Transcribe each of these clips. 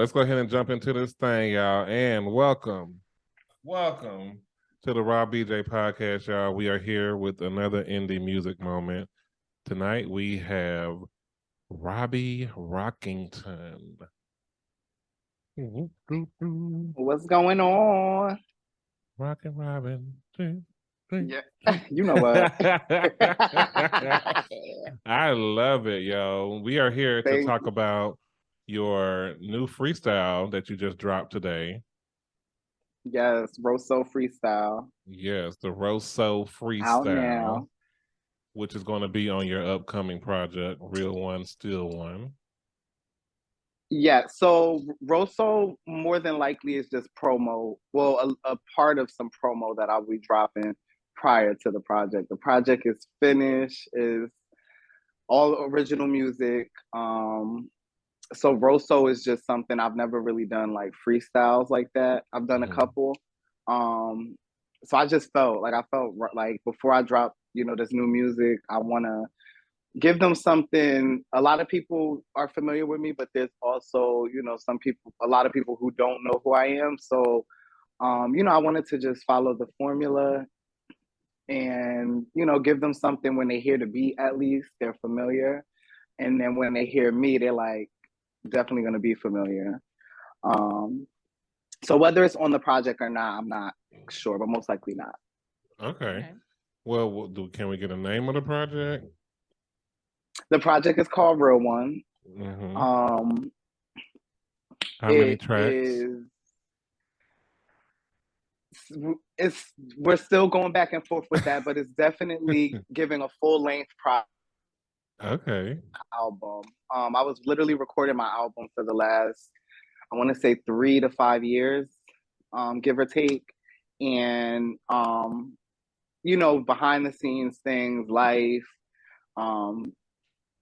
let's go ahead and jump into this thing, y'all. And welcome to the Rob BJ podcast, y'all. We are here with another indie music moment. Tonight we have Robbie Rockington. What's going on? Rockin' Robin. Yeah, you know what? I love it, yo. We are here to talk about your new freestyle that you just dropped today. Yes, R.O.S.O Freestyle. Yes, the R.O.S.O Freestyle. Out now. Which is going to be on your upcoming project, Real One, Still One. Yeah, so R.O.S.O more than likely is just promo. Well, a part of some promo that I'll be dropping prior to the project. The project is finished, is all original music. So R.O.S.O is just something I've never really done, like freestyles like that. I've done a couple. So I just felt like before I drop, this new music, I want to give them something. A lot of people are familiar with me, but there's also, a lot of people who don't know who I am. So, I wanted to just follow the formula and, give them something when they hear the beat, at least they're familiar. And then when they hear me, they're like, definitely going to be familiar. So whether it's on the project or not, I'm not sure, but most likely not. Okay. Well, can we get a name of the project? The project is called Real One. How many tracks? We're still going back and forth with that, but it's definitely giving a full-length album. I was literally recording my album for the last, I want to say 3 to 5 years, give or take. And, behind the scenes things, life,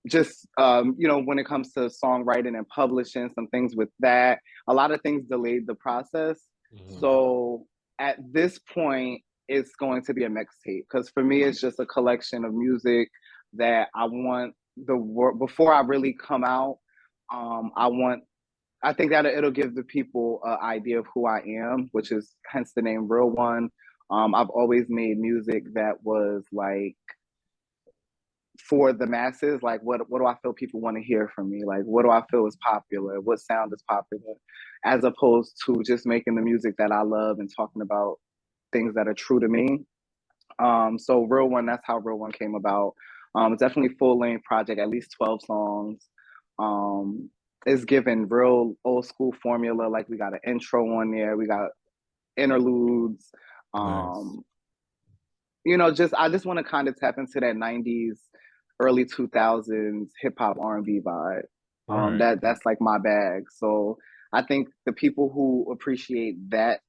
just, when it comes to songwriting and publishing, some things with that, a lot of things delayed the process. So at this point, it's going to be a mixtape, because for me, it's just a collection of music that I want before I really come out. I think that it'll give the people an idea of who I am, which is hence the name Real One. I've always made music that was like for the masses. Like, what do I feel people want to hear from me? Like, what do I feel is popular? What sound is popular? As opposed to just making the music that I love and talking about things that are true to me. So Real One, that's how Real One came about. It's definitely full-length project, at least 12 songs. It's given real old school formula. Like, we got an intro on there, we got interludes. Nice. I just want to kind of tap into that 90s, early 2000s hip hop R&B vibe. That's like my bag. So I think the people who appreciate that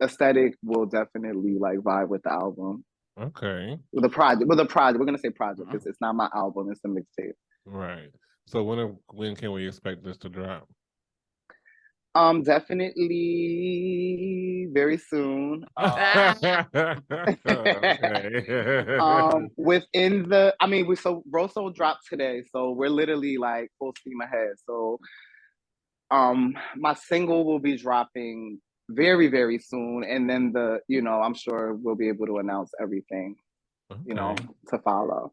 aesthetic will definitely like vibe with the album. Okay. With a project. We're gonna say project because it's not my album, it's a mixtape. Right. So when can we expect this to drop? Definitely very soon. Within the, so R.O.S.O dropped today, so we're literally like full steam ahead. So, my single will be dropping very, very soon, and then I'm sure we'll be able to announce everything, to follow.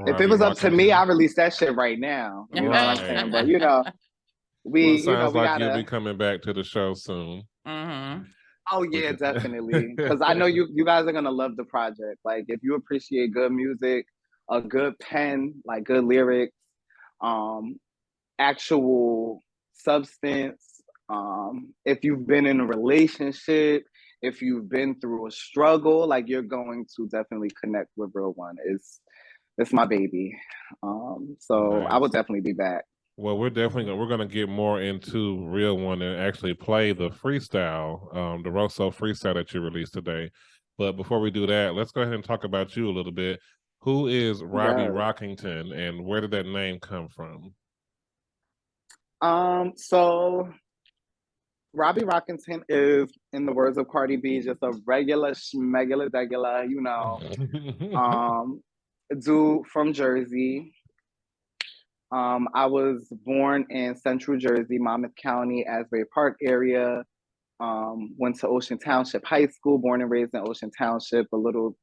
If it was up to me, I release that shit right now. You know what I'm saying? But it sounds like you'll be coming back to the show soon. Oh yeah, definitely. Because I know you guys are gonna love the project. Like, if you appreciate good music, a good pen, like good lyrics, actual substance. If you've been in a relationship, if you've been through a struggle, like, you're going to definitely connect with Real One. It's my baby. So nice. I will definitely be back. Well, we're going to get more into Real One and actually play the freestyle, the R.O.S.O Freestyle that you released today. But before we do that, let's go ahead and talk about you a little bit. Who is Robbie Rockington, and where did that name come from? So Robbie Rockington is, in the words of Cardi B, just a regular schmegular degular, dude from Jersey. I was born in Central Jersey, Monmouth County, Asbury Park area. Went to Ocean Township High School, born and raised in Ocean Township, a little,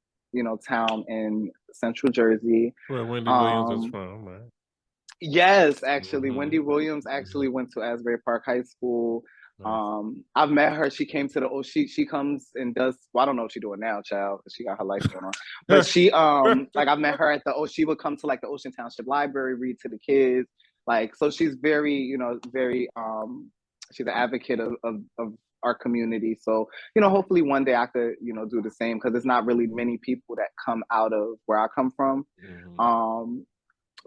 town in Central Jersey. Where Wendy Williams is from, right? Yes, actually, Wendy Williams actually went to Asbury Park High School. Nice. I've met her. She came to the she comes and does, well, I don't know what she's doing now, child, because she got her life going on. But she like I met her at she would come to like the Ocean Township Library, read to the kids. Like, so she's very, very she's an advocate of our community. So, hopefully one day I could, do the same, because there's not really many people that come out of where I come from.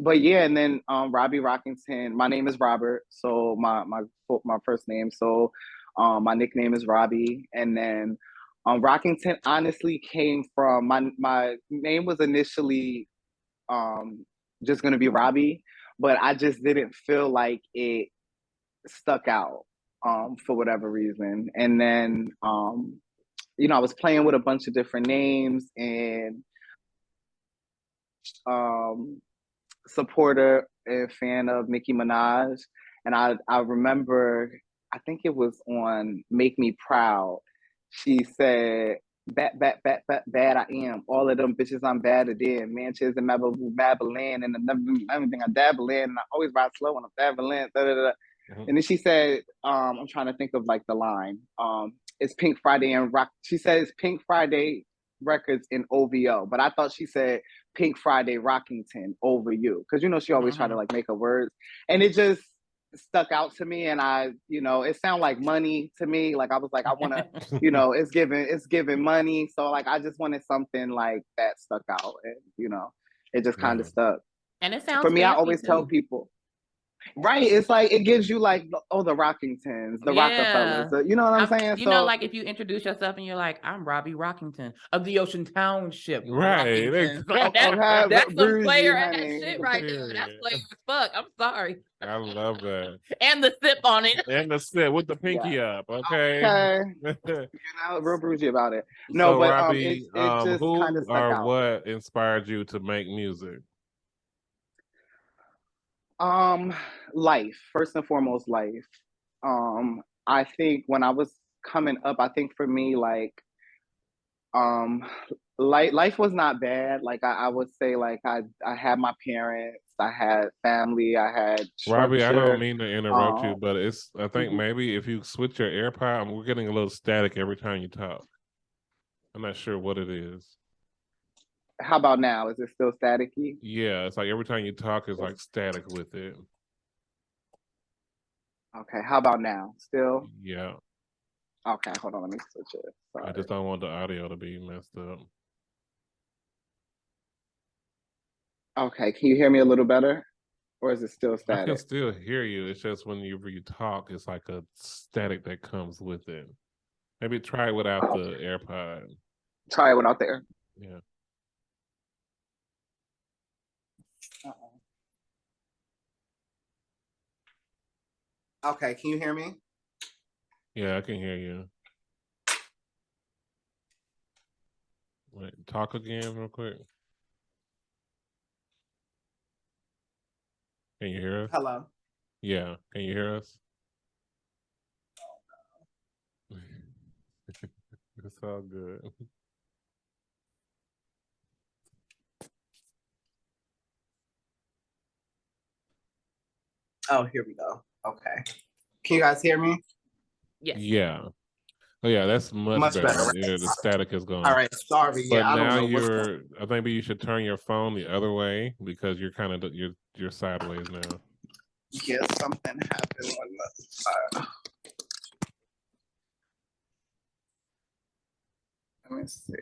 But yeah, and then Robbie Rockington. My name is Robert, so my first name. So my nickname is Robbie, and then Rockington honestly came from my name was initially just gonna be Robbie, but I just didn't feel like it stuck out for whatever reason. And then I was playing with a bunch of different names, and supporter and fan of Nicki Minaj. And I remember, I think it was on Make Me Proud. She said, bad I am. All of them bitches I'm badder than. Manchester and Mabeline and everything I dabble in. And I always ride slow when I'm dabbling. And then she said, I'm trying to think of like the line. It's Pink Friday and Rock. She says Pink Friday Records in OVO, but I thought she said Pink Friday Rockington over you, because she always try to like make her words, and it just stuck out to me. And I, it sounded like money to me. Like I was like, I want to, it's giving money. So like I just wanted something like that stuck out, and it just kind of stuck. And it sounds for me. I always too. tell people. Right, it's like it gives you like the Rockingtons, the Rockefellers, you know what I'm saying? So like if you introduce yourself and you're like, I'm Robbie Rockington of the Ocean Township, right? Like that's some player ass shit right there. That's player as fuck. I'm sorry. I love that. And the sip on it. And the sip with the pinky up. Okay. Real bougie about it. No, so, but Robbie, it just kind of stuck out. What inspired you to make music? Life, first and foremost, life. I think when I was coming up, I think for me, like, life was not bad. Like I would say, like I had my parents, I had family, I had structure. Robbie, I don't mean to interrupt you, but I think maybe if you switch your AirPod, we're getting a little static every time you talk. I'm not sure what it is. How about now? Is it still staticky? Yeah, it's like every time you talk, it's like static with it. Okay, how about now? Still? Yeah. Okay, hold on, let me switch it. Sorry. I just don't want the audio to be messed up. Okay, can you hear me a little better? Or is it still static? I can still hear you. It's just whenever you talk, it's like a static that comes with it. Maybe try it without the AirPod. Try it without there. Yeah. Okay, can you hear me? Yeah, I can hear you. Wait, talk again real quick. Can you hear us? Hello. Yeah, can you hear us? It's all good. Oh, here we go. Okay. Can you guys hear me? Yes. Yeah. Oh yeah, that's much better. Right? Yeah, the static is gone. All right, sorry. But yeah, now I don't know I think maybe you should turn your phone the other way because you're kind of you're sideways now. Yeah, something happened on the side. Let me see.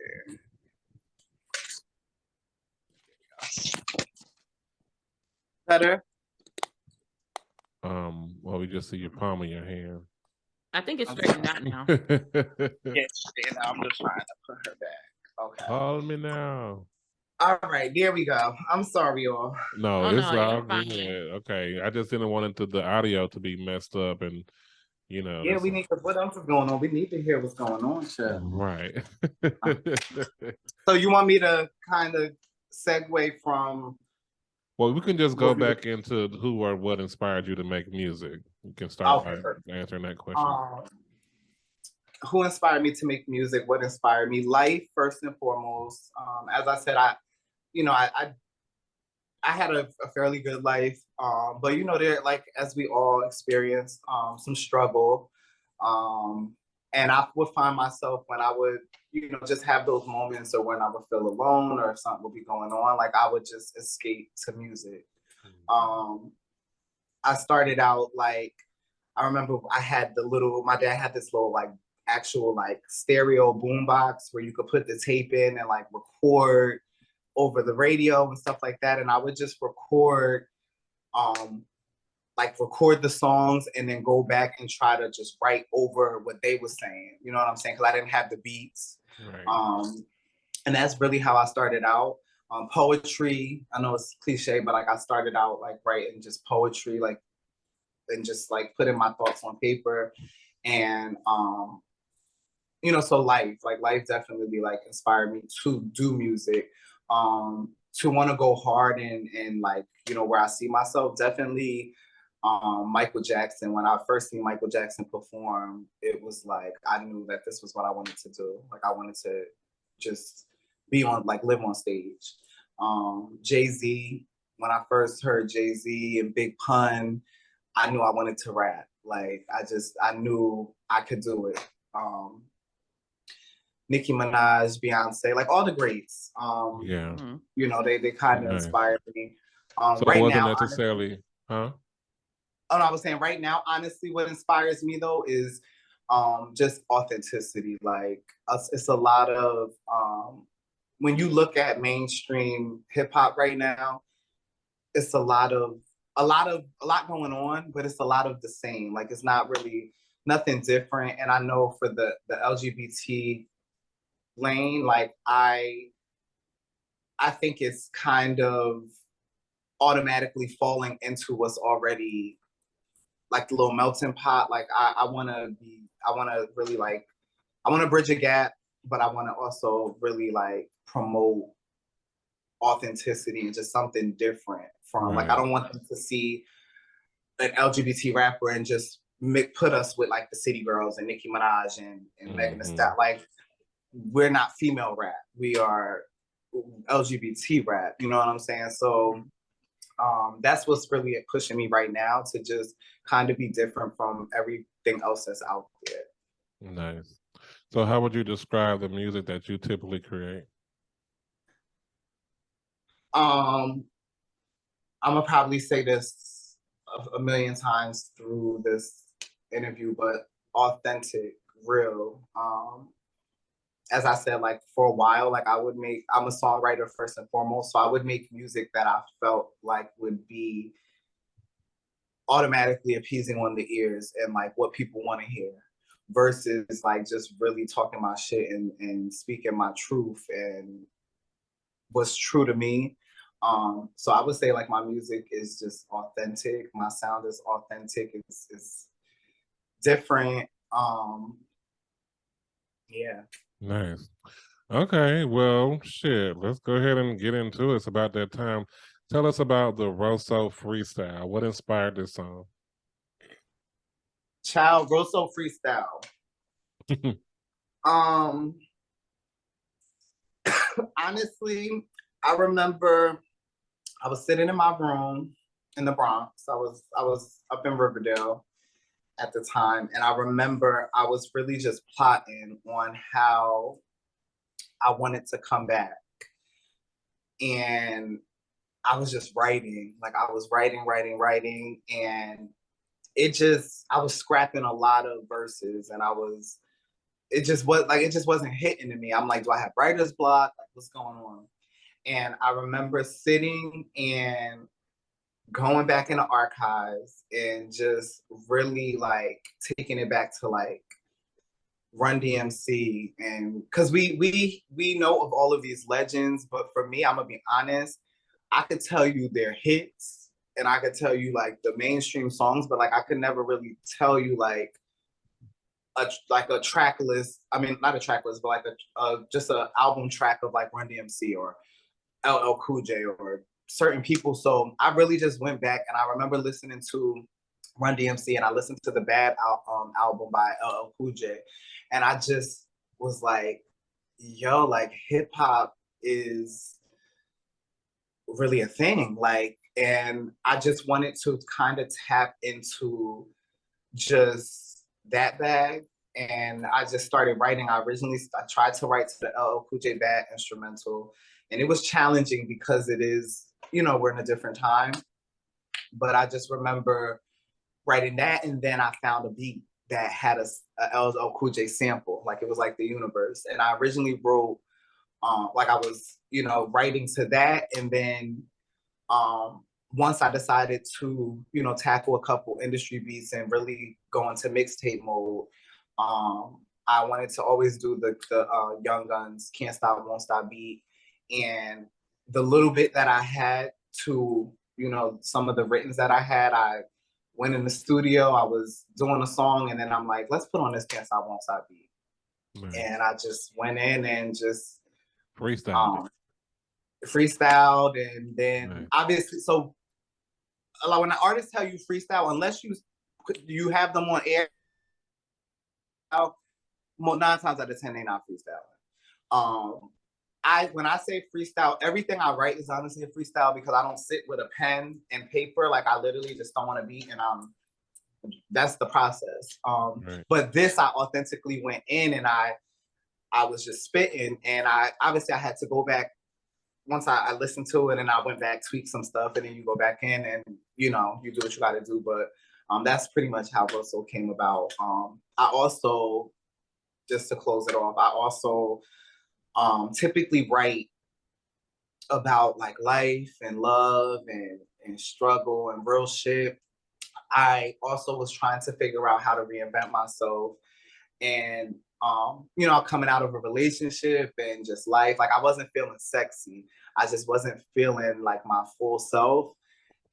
Better? Well, we just see your palm of your hand. I think it's straightened out now. Yeah, I'm just trying to put her back. Okay. Call me now. All right, there we go. I'm sorry, y'all. No, it's all good. Okay, I just didn't want the audio to be messed up, and Yeah, we need to. What else is going on? We need to hear what's going on, shit. Right. So you want me to kind of segue from Well, we can just go back into who or what inspired you to make music. You can start by answering that question. Who inspired me to make music? What inspired me? Life, first and foremost. As I said, I had a fairly good life, but there, like, as we all experience, some struggle, and I would find myself when I would, just have those moments, or when I would feel alone, or if something would be going on, like I would just escape to music. I started out, like, I remember my dad had this little, like, actual, like, stereo boombox where you could put the tape in and, like, record over the radio and stuff like that. And I would just record the songs and then go back and try to just write over what they were saying. You know what I'm saying? Because I didn't have the beats. Right. And that's really how I started out. Poetry, I know it's cliche, but like I started out like writing just poetry, like, and just like putting my thoughts on paper. And so life definitely like inspired me to do music, to want to go hard and like, where I see myself, definitely Michael Jackson. When I first seen Michael Jackson perform, it was like, I knew that this was what I wanted to do. Like I wanted to just be on, like, live on stage. Jay-Z, when I first heard Jay-Z and Big Pun, I knew I wanted to rap. Like, I knew I could do it. Nicki Minaj, Beyonce, like all the greats. Yeah. They kind of inspired me. So right it wasn't now, necessarily, honestly, Oh, no, I was saying right now, honestly, what inspires me though is just authenticity. Like, it's a lot of when you look at mainstream hip hop right now, it's a lot going on, but it's a lot of the same. Like, it's not really nothing different. And I know for the LGBT lane, like I think it's kind of automatically falling into what's already like the little melting pot. Like I want to really like, I want to bridge a gap, but I want to also really like promote authenticity and just something different from like, I don't want them to see an LGBT rapper and just put us with like the City Girls and Nicki Minaj and Megan Thee Stallion. Like, we're not female rap, we are LGBT rap, you know what I'm saying? So that's what's really pushing me right now, to just kind of be different from everything else that's out there. Nice. So how would you describe the music that you typically create? I'm gonna probably say this a million times through this interview, but authentic, real. As I said, like for a while, like I'm a songwriter first and foremost, so I would make music that I felt like would be automatically appeasing on the ears and like what people want to hear, versus like just really talking my shit and speaking my truth and what's true to me. So I would say like my music is just authentic. My sound is authentic. It's different. Yeah. Nice. Okay, well, shit, let's go ahead and get into it. It's about that time. Tell us about the R.O.S.O Freestyle. What inspired this song? Child, R.O.S.O Freestyle. Honestly, I remember I was sitting in my room in the Bronx. I was up in Riverdale at the time, and I remember I was really just plotting on how I wanted to come back. And I was just writing, like I was writing, and I was scrapping a lot of verses, and it just wasn't hitting to me. I'm like, do I have writer's block? Like, what's going on? And I remember sitting and going back in the archives and just really like taking it back to like Run DMC, and because we know of all of these legends, but for me, I'm gonna be honest, I could tell you their hits and I could tell you like the mainstream songs, but like I could never really tell you like a track list. I mean, not a track list, but like just an album track of like Run DMC or LL Cool J or certain people. So I really just went back, and I remember listening to Run DMC, and I listened to the Bad album by LL Cool J, and I just was like, yo, like hip hop is really a thing, like, and I just wanted to kind of tap into just that bag, and I just started writing. I tried to write to the LL Cool J Bad instrumental, and it was challenging because it is, you know, we're in a different time, but I just remember writing that, and then I found a beat that had a LL Cool J sample, like it was like the universe, and I originally wrote, like I was, you know, writing to that, and then once I decided to, you know, tackle a couple industry beats and really go into mixtape mode, I wanted to always do the Young Guns Can't Stop Won't Stop beat, and the little bit that I had to, you know, some of the writtens that I had, I went in the studio, I was doing a song, and then I'm like, let's put on this Can't Stop Won't Stop beat. Right. And I just went in and just freestyled, and then obviously, so like when the artists tell you freestyle, unless you have them on air, 9 times out of 10 they're not freestyling. When I say freestyle, everything I write is honestly a freestyle, because I don't sit with a pen and paper. Like I literally just don't want to beat, and that's the process. But this, I authentically went in, and I was just spitting, and I had to go back once I listened to it, and I went back, tweak some stuff, and then you go back in and, you know, you do what you got to do. But that's pretty much how R.O.S.O came about. I also, just to close it off, I also typically write about like life and love and struggle and real shit. I also was trying to figure out how to reinvent myself, and you know, coming out of a relationship and just life, like I wasn't feeling sexy. I just wasn't feeling like my full self,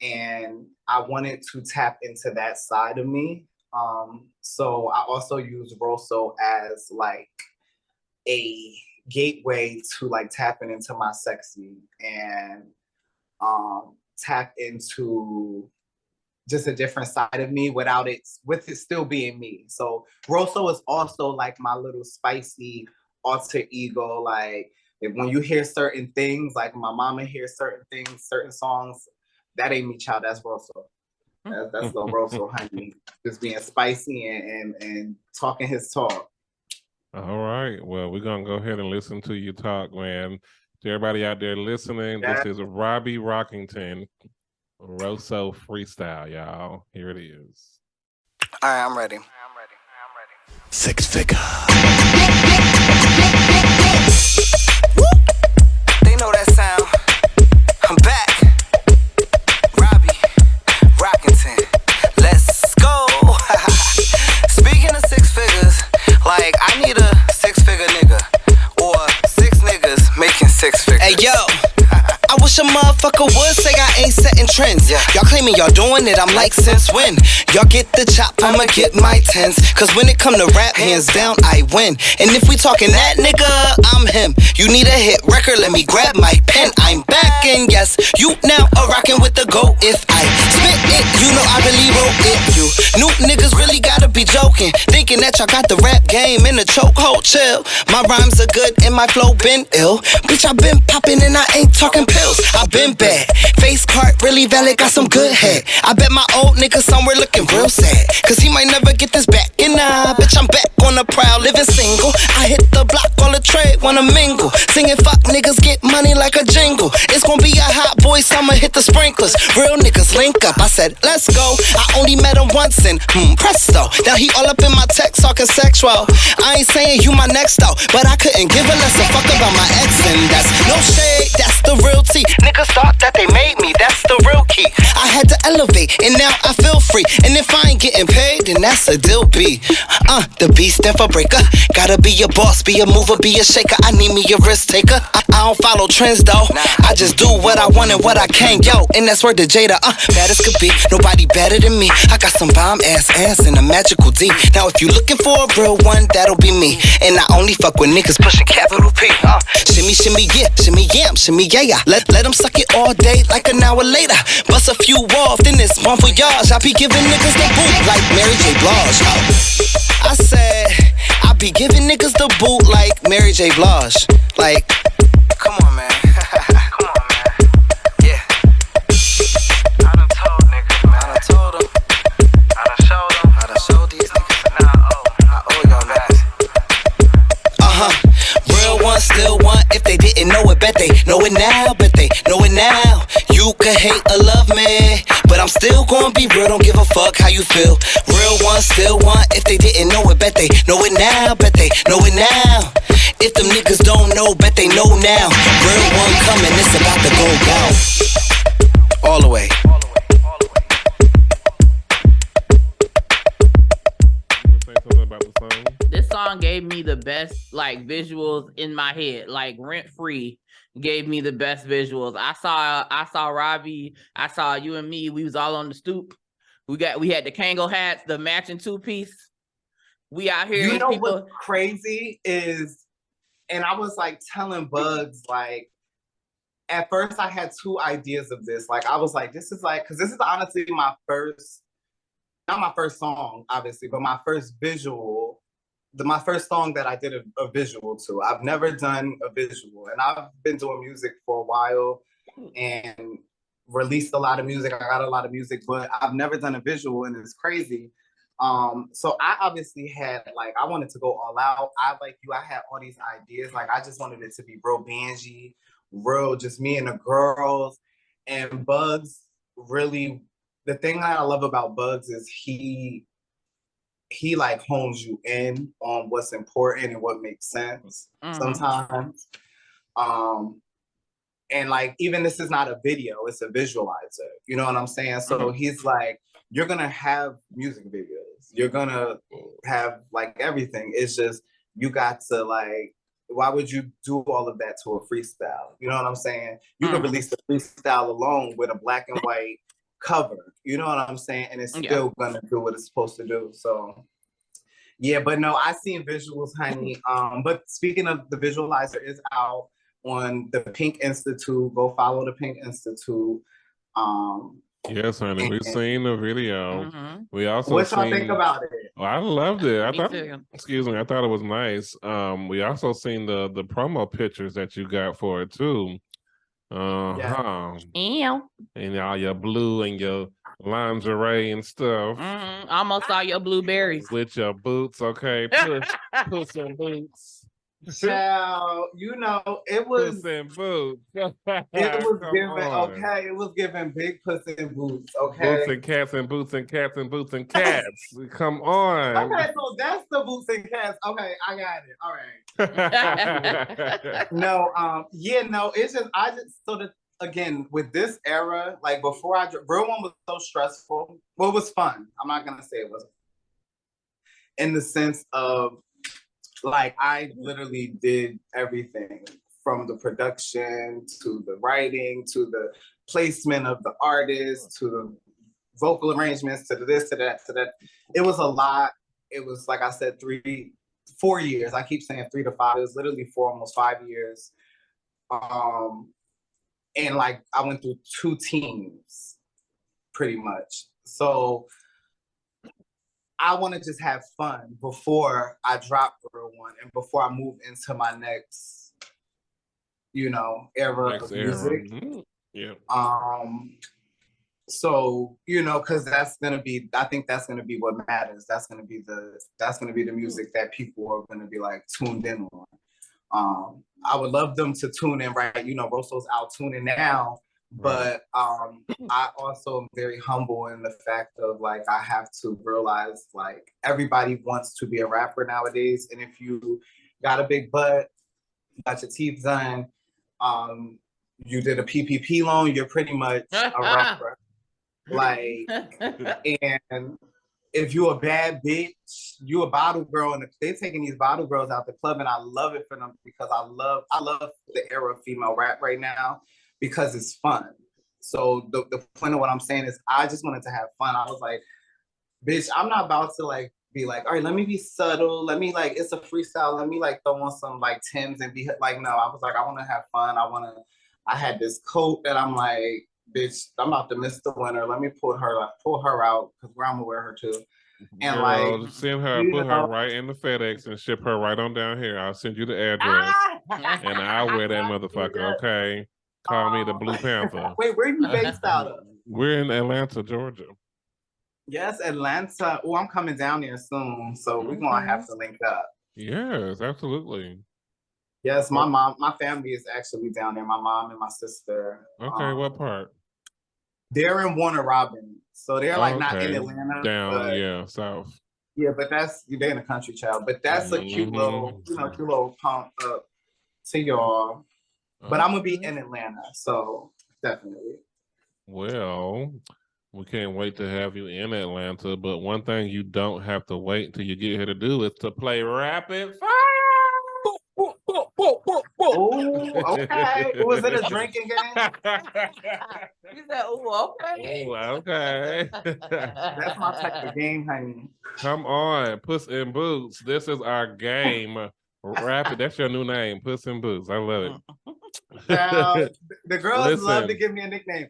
and I wanted to tap into that side of me. So I also use R.O.S.O as like a gateway to like tapping into my sexy and tap into just a different side of me with it still being me. So R.O.S.O is also like my little spicy alter ego. Like when you hear certain things, like my mama hears certain things, certain songs, that ain't me, child, that's R.O.S.O. That's the R.O.S.O, honey. Just being spicy and talking his talk. All right. Well, we're going to go ahead and listen to you talk, man. To everybody out there listening, This is Robbie Rockington, R.O.S.O Freestyle, y'all. Here it is. All right, I'm ready. 6 figure. They know that sound. I'm back. Robbie Rockington. Let's go. Speaking of 6 figures, like I need a 6-figure nigga or 6 niggas making 6 figures. Hey yo, I wish a motherfucker would say I ain't setting trends. Y'all claiming y'all doing it, I'm like, since when? Y'all get the chop, I'ma get my tens. Cause when it come to rap, hands down, I win. And if we talking that nigga, I'm him. You need a hit record, let me grab my pen. I'm back, and yes, you now are rocking with the GOAT. If I spit it, you know I really wrote it. You new niggas really gotta be joking, thinking that y'all got the rap game in the chokehold. Chill, my rhymes are good and my flow been ill. Bitch, I been popping and I ain't talking pills. I been bad, face card really valid, got some good head. I bet my old nigga somewhere looking real sad, cause he might never get this back. And bitch, I'm back on the prowl, living single. I hit the block, all the trade, wanna mingle. Singing fuck niggas, get money like a jingle. It's gonna be a hot boy summer, hit the sprinklers. Real niggas link up, I said let's go. I only met him once and presto, now he all up in my text talking sexual. I ain't saying you my next though, but I couldn't give a less a fuck about my ex. And that's no shade, that's the real tea. Niggas thought that they made me, that's the real key. I had to elevate, and now I feel free. And if I ain't getting paid, then that's a deal B. The B stand for breaker. Gotta be a boss, be a mover, be a shaker. I need me a risk taker. I don't follow trends though. I just do what I want and what I can, yo. And that's word to Jota. Bad as could be, nobody better than me. I got some bomb ass and a magical D. Now if you looking for a real one, that'll be me. And I only fuck with niggas pushing capital P. Shimmy, shimmy, yeah, shimmy, yam, shimmy, yeah. Let them suck it all day like an hour later. Bust a few off, then it's one for y'all. I be giving niggas the boot like Mary J. Blige. I said, I be giving niggas the boot like Mary J. Blige. Like, come on, man. Come on, man. Yeah. I done told niggas, man. I done told them. I done showed them. I done showed these niggas. And now I owe y'all that. Real one, still one. If they didn't know it, bet they know it now. Bet they know it now. You can hate or love me, but I'm still gonna be real. Don't give a fuck how you feel. Real one, still one. If they didn't know it, bet they know it now. Bet they know it now. If them niggas don't know, bet they know now. Real one coming, it's about to go down. All the way. Say something about the song. This song gave me the best like visuals in my head, like Rent Free gave me the best visuals. I saw Robbie, I saw you and me, we was all on the stoop. We had the Kango hats, the matching 2-piece. We out here. You know what's crazy is, and I was like telling Bugs, like, at first I had two ideas of this. Like, I was like, this is like, because this is honestly my first, not my first song, obviously, but my first visual, my first song that I did a visual to. I've never done a visual, and I've been doing music for a while and released a lot of music. I got a lot of music, but I've never done a visual, and it's crazy. So I obviously had, like, I wanted to go all out. I had all these ideas. Like, I just wanted it to be real bangy, real just me and the girls. And Bugs really, the thing that I love about Bugs is he like hones you in on what's important and what makes sense sometimes. And like, even this is not a video, it's a visualizer. You know what I'm saying? So he's like, you're gonna have music videos. You're gonna have like everything. It's just, you got to like, why would you do all of that to a freestyle? You know what I'm saying? You can release the freestyle alone with a black and white cover. You know what I'm saying? And it's still gonna do what it's supposed to do. So yeah, but no, I seen visuals, honey. But speaking of, the visualizer is out on the Pink Institute. Go follow the Pink Institute. Yes, honey, we've seen the video. We also what y'all think about it? Oh, I loved it. I thought it was nice. We also seen the promo pictures that you got for it too. Ew. And all your blue and your lingerie and stuff. Almost all your blueberries. With your boots, okay. Puss in boots. Child, you know, it was Puss in boots. It was giving, okay, it was giving big puss in boots, okay. Boots and cats and boots and cats and boots and cats. Come on. Okay, so that's the boots and cats. Okay, I got it. All right. No, it's just, again, with this era, like before Real One was so stressful. Well, it was fun. I'm not gonna say it wasn't. In the sense of, like, I literally did everything from the production to the writing to the placement of the artist to the vocal arrangements to the this to that to that. It was a lot. It was, like I said, 4 years. I keep saying 3 to 5. It was literally 4, almost 5 years. And like, I went through 2 teams pretty much. So I want to just have fun before I drop Real One and before I move into my next, era of music. Yeah. So, because that's gonna be, I think that's gonna be what matters. That's gonna be the music that people are gonna be like tuned in on. I would love them to tune in, right? R.O.S.O's out tuning now. But I also am very humble in the fact of, like, I have to realize, like, everybody wants to be a rapper nowadays. And if you got a big butt, got your teeth done, you did a PPP loan, you're pretty much a rapper. Like, and if you a bad bitch, you a bottle girl, and they taking these bottle girls out the club, and I love it for them because I love the era of female rap right now because it's fun. So the point of what I'm saying is I just wanted to have fun. I was like, bitch, I'm not about to like be like, all right, let me be subtle. Let me like, it's a freestyle. Let me like throw on some like Timbs and be like, no, I was like, I want to have fun. I had this coat that I'm like, bitch, I'm about to miss the winter. Let me pull her out because I'm gonna wear her too. And Girl, like, send her, put her right in the FedEx and ship her right on down here. I'll send you the address and I'll wear that motherfucker. Okay, call me the Blue Panther. Wait, where are you based out of? We're in Atlanta, Georgia. Yes, Atlanta. Oh, I'm coming down there soon, so we're gonna have to link up. Yes, absolutely. Yes, my family is actually down there. My mom and my sister. Okay, what part? They're in Warner Robin, so they're like not in Atlanta. Down, yeah, south. Yeah, but they're in the country, child. But that's a cute little, cute little pump up to y'all. But I'm gonna be in Atlanta, so definitely. Well, we can't wait to have you in Atlanta. But one thing you don't have to wait until you get here to do is to play rapid fire. Oh, okay. Was it a drinking game? You said, "Oh, okay." Oh, okay. That's my type of game, honey. Come on, Puss in Boots. This is our game. Rapid. That's your new name, Puss in Boots. I love it. Now, the girls Listen, love to give me a nickname.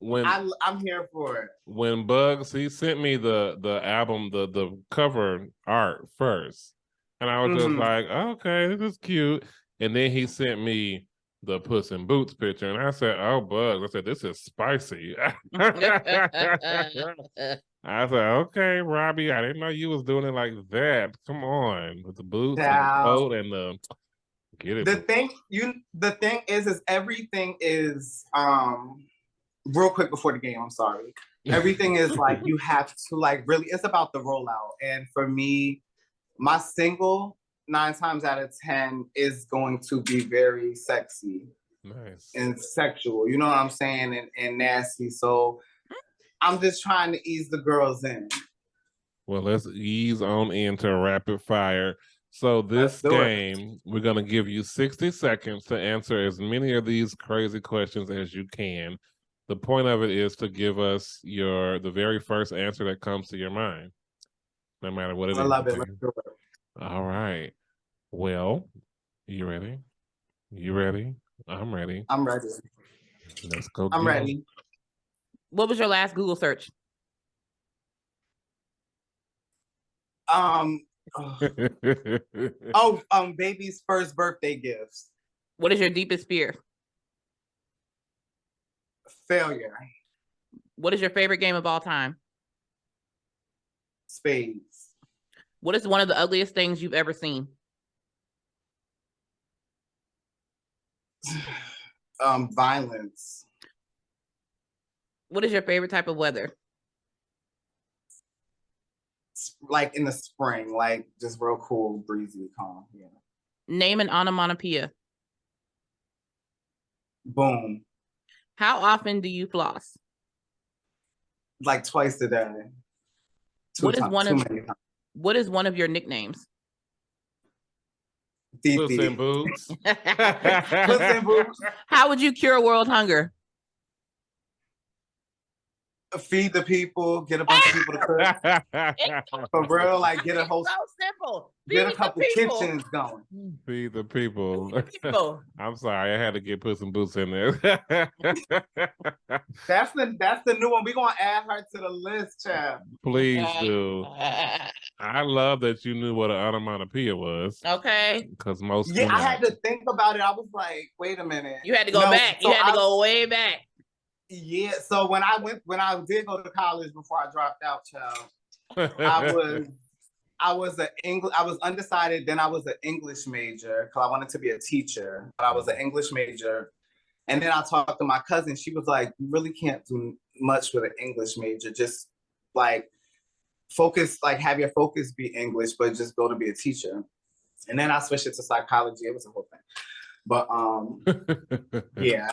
When I'm here for it. When Bugs, he sent me the album, the cover art first. And I was just like, okay, this is cute. And then he sent me the Puss in Boots picture. And I said, oh, Bugs. I said, this is spicy. I said, okay, Robbie, I didn't know you was doing it like that. Come on. With the boots and the coat and the get it. The thing is everything is real quick before the game, I'm sorry. Everything is like you have to like really, it's about the rollout. And for me, my single 9 times out of 10 is going to be very sexy. Nice. And sexual, you know what I'm saying? And nasty. So I'm just trying to ease the girls in. Well, let's ease on into rapid fire. So this game, we're going to give you 60 seconds to answer as many of these crazy questions as you can. The point of it is to give us the very first answer that comes to your mind, no matter what it is. I love it. Let's do it. All right. Well, you ready? You ready? I'm ready. I'm ready. Let's go. I'm ready. What was your last Google search? Baby's first birthday gifts. What is your deepest fear? Failure. What is your favorite game of all time? Spades. What is one of the ugliest things you've ever seen? Violence. What is your favorite type of weather? Like in the spring, like just real cool, breezy, calm. Yeah. Name an onomatopoeia. Boom. How often do you floss? Like twice a day. What is one of your nicknames? Puss in Boots. Puss in Boots. How would you cure world hunger? Feed the people, get a bunch of people to cook. For real, like get a whole. So simple. Get a couple kitchens going. Feed the people. I'm sorry, I had to get Puss in Boots in there. That's the new one. We're gonna add her to the list, child. Please do. I love that you knew what an onomatopoeia was. Okay. Because most I had to think about it. I was like, wait a minute. You had to go back. You had to go way back. Yeah, so when I did go to college before I dropped out, child, I was undecided. Then I was an English major because I wanted to be a teacher, but I was an English major. And then I talked to my cousin. She was like, you really can't do much with an English major. Just like focus, like have your focus be English, but just go to be a teacher. And then I switched it to psychology. It was a whole thing. But yeah.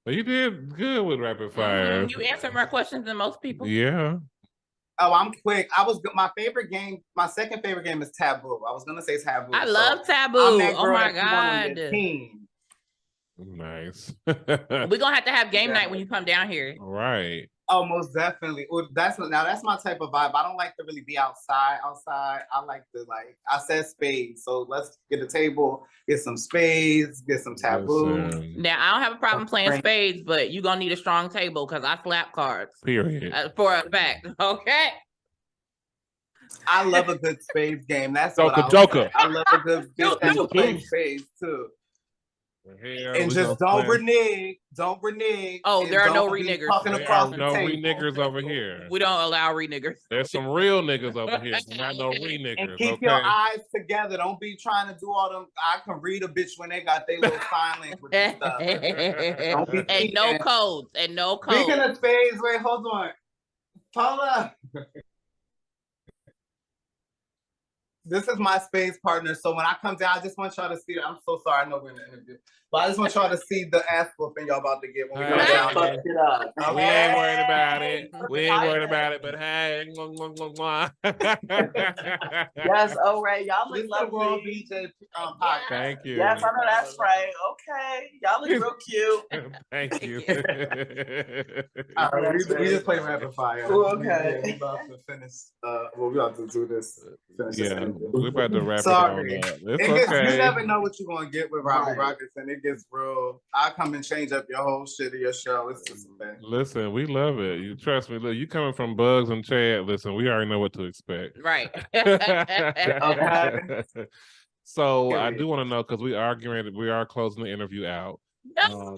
But you did good with rapid fire. You answered more questions than most people. Yeah. Oh, I'm quick. My favorite game, my second favorite game is Taboo. I was gonna say Taboo. I love Taboo. I'm that Oh girl my that you want on your God. team. Nice. We're gonna have to have game Yeah. night when you come down here. Right. Oh, most definitely. Well, that's my type of vibe. I don't like to really be outside. I like to I said spades. So let's get a table, get some spades, get some Taboo. Listen, Now I don't have a problem playing spades, but you're gonna need a strong table because I slap cards. period. For a fact. Okay. I love a good spades game. That's Joker. I love a good bitch that can play spades too. Here, And we just gonna don't play. renege. Don't renege. Oh, and there are no don't be renegers. Talking There across are the no table. re-niggers over here. We don't allow re-niggers. There's some real niggas over here, not no re-niggers. And keep Okay. your eyes together. Don't be trying to do all them. I can read a bitch when they got their little sign language and stuff. Don't be And no cheating. codes. And no codes. Speaking of spades, wait, hold on. Paula. This is my spades partner. So when I come down, I just want y'all to see. I'm so sorry. I know we're in the interview. But I just want y'all to see the ass whooping y'all about to get when we come Hey. down. Fuck it up. We ain't worried about it. We ain't worried about it, but hey. Yes, all right. Y'all This look is the Raw lovely. BJ podcast. Thank you. Yes, I know that's right. Okay. Y'all look real cute. Thank you. All right, we just play rapid fire. Ooh, okay. We about to finish. We about to do this. Finish this Yeah, interview. we're about to wrap Sorry. it on up. It It's gets, okay. You never know what you're gonna get with Robbie Right. Rockington. It gets real. I come and change up your whole shit of your show. It's just a thing. Listen, we love it. You trust me. Look, you coming from Bugs and Chad. Listen, we already know what to expect. Right. Okay. So I Period. do want to know because we are closing the interview out. No.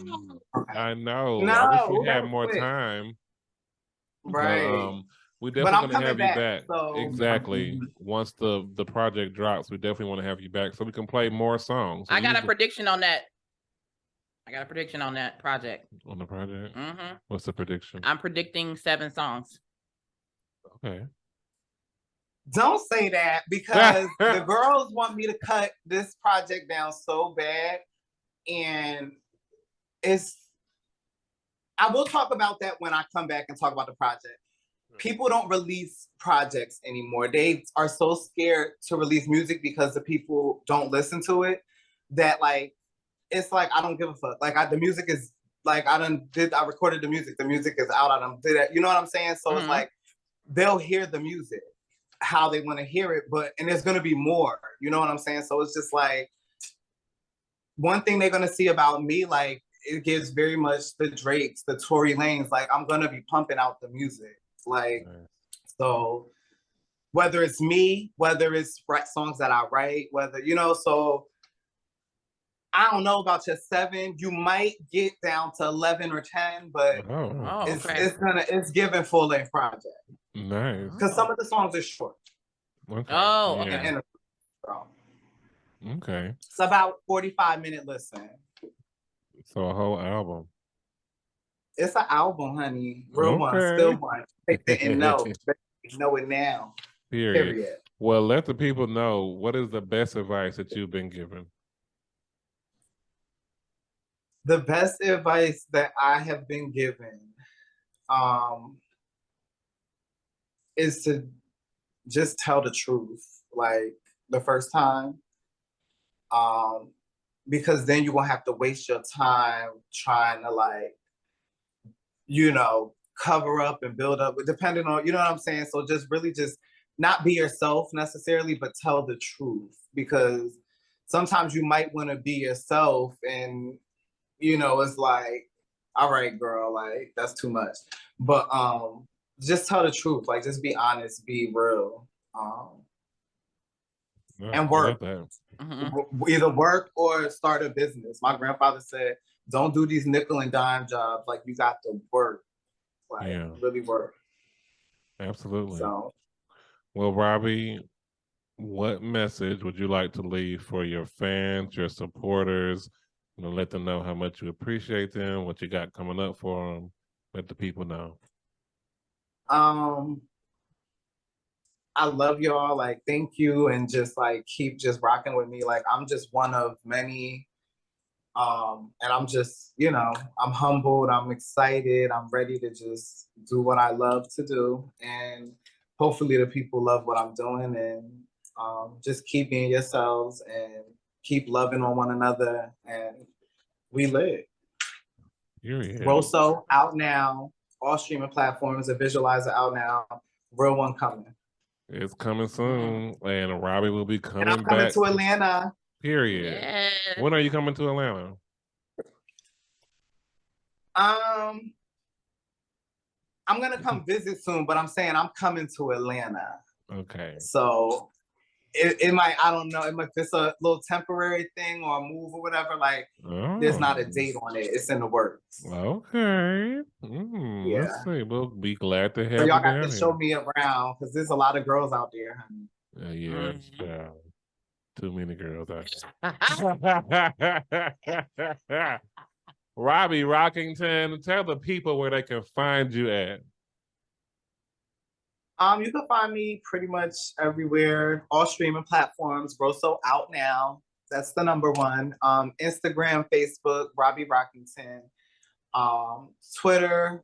I know. No, I wish we that had was more quick. time. Right. But, we But definitely I'm want to have coming you back, back. so- Exactly. Once the project drops, we definitely want to have you back so we can play more songs. So I got a usually- prediction on that. I got a prediction on that project. on the project. Hmm What's the prediction? I'm predicting 7 songs. Okay. Don't say that because the girls want me to cut this project down so bad, and I will talk about that when I come back and talk about the project. People don't release projects anymore. They are so scared to release music because the people don't listen to it that it's like I don't give a fuck. The music is I recorded the music. The music is out. I done did it. You know what I'm saying? So it's like they'll hear the music how they want to hear it, and there's gonna be more. You know what I'm saying? So it's just like one thing they're gonna see about me, it gives very much the Drakes, the Tory Lanez. I'm gonna be pumping out the music. So whether it's me, whether it's songs that I write, so I don't know about your 7. You might get down to 11 or 10, but Oh, okay. it's giving full length project Nice. because some of the songs are short. Okay. Oh, Yeah. okay. So Okay. it's about 45-minute listen. So a whole album. It's an album, honey. Real one, Okay. still one. They didn't know. They know it now. Period. Well, let the people know what is the best advice that you've been given. The best advice that I have been given is to just tell the truth, the first time. Because then you're gonna have to waste your time trying to cover up and build up, depending on, you know what I'm saying? So just really just not be yourself necessarily, but tell the truth, because sometimes you might want to be yourself and it's all right, girl, that's too much. But just tell the truth, just be honest, be real, and work. Either work or start a business. My grandfather said, don't do these nickel and dime jobs. You got to work, really work. Absolutely. So, well, Robbie, what message would you like to leave for your fans, your supporters? Let them know how much you appreciate them, what you got coming up for them. Let the people know. I love y'all. Thank you, and just keep just rocking with me. I'm just one of many And I'm just, I'm humbled, I'm excited, I'm ready to just do what I love to do. And hopefully the people love what I'm doing, and just keep being yourselves and keep loving on one another, and we live. R.O.S.O out now, all streaming platforms, a visualizer out now, real one coming. It's coming soon, and Robbie will be coming and I'm coming back to Atlanta. Period. Yes. When are you coming to Atlanta? I'm gonna come visit soon, but I'm saying I'm coming to Atlanta. Okay. So it might, I don't know, if it's a little temporary thing or a move or whatever, like there's not a date on it. It's in the works. Okay. Yeah. Let's see. We'll be glad to have So you y'all got down to here. show me around, because there's a lot of girls out there, honey. Yes, too many girls out there. Robbie Rockington, tell the people where they can find you at. You can find me pretty much everywhere, all streaming platforms. R.O.S.O out now. That's the #1. Instagram, Facebook, Robbie Rockington. Twitter,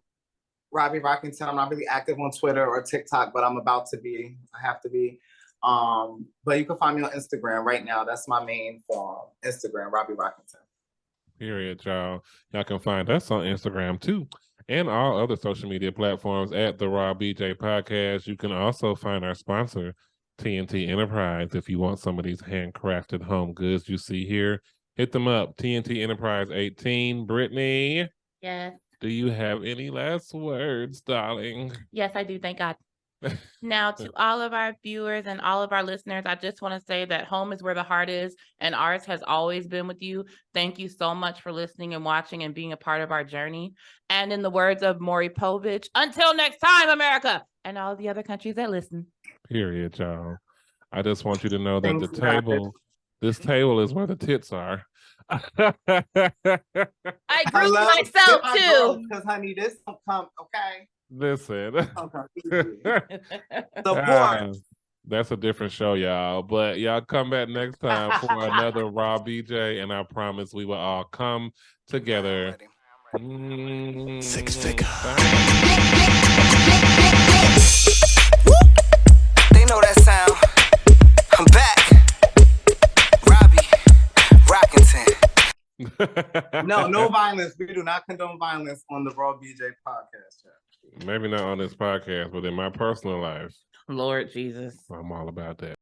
Robbie Rockington. I'm not really active on Twitter or TikTok, but I'm about to be. I have to be. But you can find me on Instagram right now. That's my main form. Instagram, Robbie Rockington. Period, y'all. Y'all can find us on Instagram too, and all other social media platforms at the Raw BJ Podcast. You can also find our sponsor, TNT Enterprise, if you want some of these handcrafted home goods you see here. Hit them up, TNT Enterprise 18. Brittany, Yes. do you have any last words, darling? Yes, I do. Thank God. Now, to all of our viewers and all of our listeners, I just want to say that home is where the heart is, and ours has always been with you. Thank you so much for listening and watching and being a part of our journey. And in the words of Maury Povich, until next time, America, and all the other countries that listen. Period, y'all. I just want you to know that Thanks, guys. this table is where the tits are. I grew myself too. Because, honey, this don't come, okay? Listen. Support. That's a different show, y'all. But y'all come back next time for another Raw BJ, and I promise we will all come together. Six figure. Bye. They know that sound. I'm back. Robbie Rockington. No violence. We do not condone violence on the Raw BJ podcast. Maybe not on this podcast, but in my personal life. Lord Jesus. I'm all about that.